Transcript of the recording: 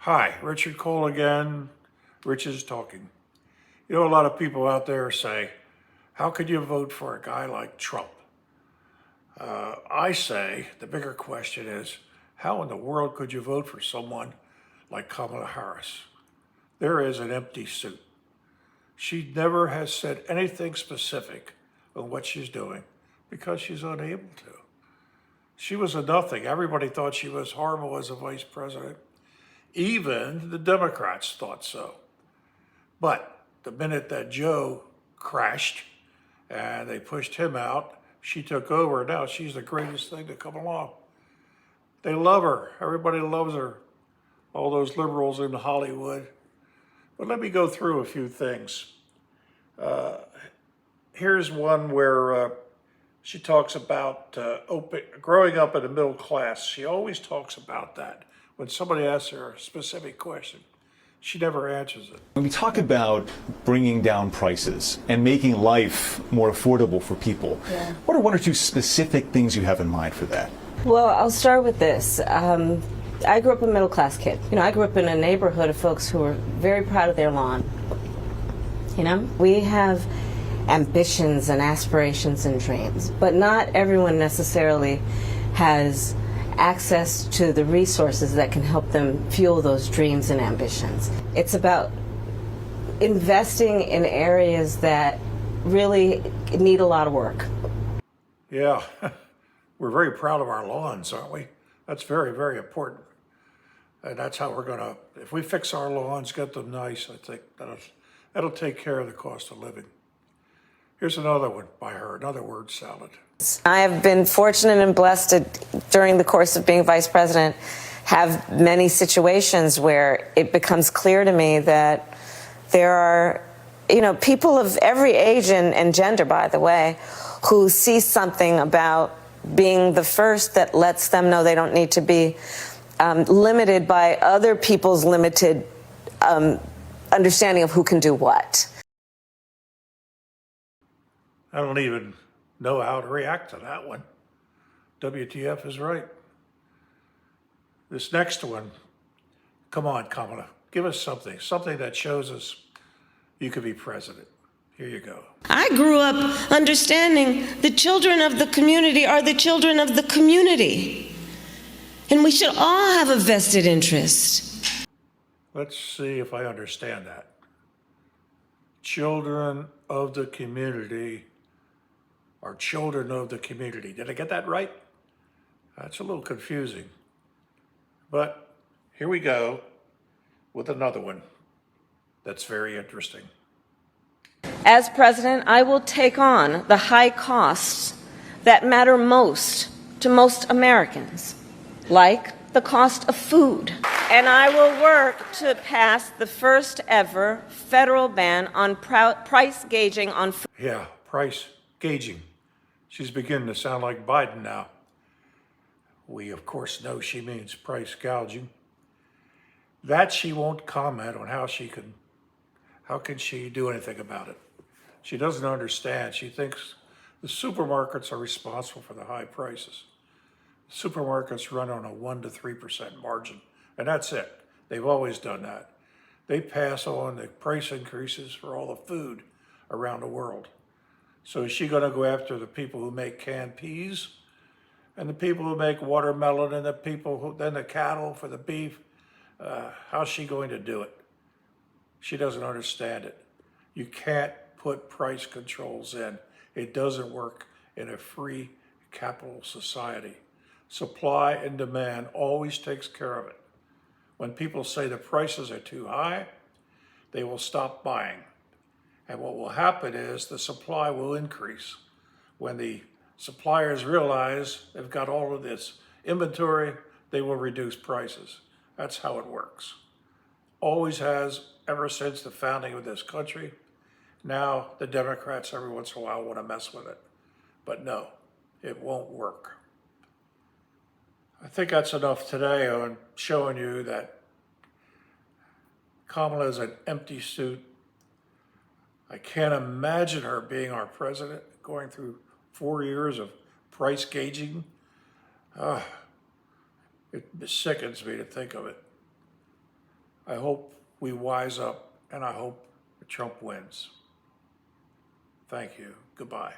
Hi, Richard Cole again. Rich is talking. You know, a lot of people out there say, how could you vote for a guy like Trump? I say the bigger question is, how in the world could you vote for someone like Kamala Harris? There is an empty suit. She never has said anything specific on what she's doing because she's unable to. She was a nothing. Everybody thought she was horrible as a vice president. Even the Democrats thought so. But the minute that Joe crashed and they pushed him out, she took over. Now she's the greatest thing to come along. They love her. Everybody loves her. All those liberals in Hollywood. But let me go through a few things. Here's one where she talks about growing up in the middle class. She always talks about that. When somebody asks her a specific question, she never answers it. When we talk about bringing down prices and making life more affordable for people, what are one or two specific things you have in mind for that? Well, I'll start with this. I grew up a middle-class kid. I grew up in a neighborhood of folks who were very proud of their lawn. We have ambitions and aspirations and dreams, but not everyone necessarily has access to the resources that can help them fuel those dreams and ambitions. It's about investing in areas that really need a lot of work. Yeah, we're very proud of our lawns, aren't we? That's very, very important. And that's how we're gonna, if we fix our lawns, get them nice, I think that'll take care of the cost of living. Here's another one by her, another word salad. I have been fortunate and blessed to, during the course of being vice president, have many situations where it becomes clear to me that there are, people of every age and gender, by the way, who see something about being the first that lets them know they don't need to be limited by other people's limited understanding of who can do what. I don't even know how to react to that one. WTF is right. This next one, come on, Kamala, give us something that shows us you could be president. Here you go. I grew up understanding the children of the community are the children of the community. And we should all have a vested interest. Let's see if I understand that. Children of the community are children of the community. Did I get that right? That's a little confusing. But here we go with another one that's very interesting. As president, I will take on the high costs that matter most to most Americans, like the cost of food. And I will work to pass the first ever federal ban on price gauging on food. Yeah, price gauging. She's beginning to sound like Biden now. We, of course, know she means price gouging. That she won't comment on how can she do anything about it? She doesn't understand. She thinks the supermarkets are responsible for the high prices. Supermarkets run on a 1% to 3% margin, and that's it. They've always done that. They pass on the price increases for all the food around the world. So is she going to go after the people who make canned peas and the people who make watermelon and then the cattle for the beef? How's she going to do it? She doesn't understand it. You can't put price controls in. It doesn't work in a free capital society. Supply and demand always takes care of it. When people say the prices are too high, they will stop buying. And what will happen is the supply will increase. When the suppliers realize they've got all of this inventory, they will reduce prices. That's how it works. Always has, ever since the founding of this country. Now the Democrats every once in a while want to mess with it. But no, it won't work. I think that's enough today on showing you that Kamala is an empty suit. I can't imagine her being our president, going through 4 years of price gauging. It sickens me to think of it. I hope we wise up, and I hope Trump wins. Thank you. Goodbye.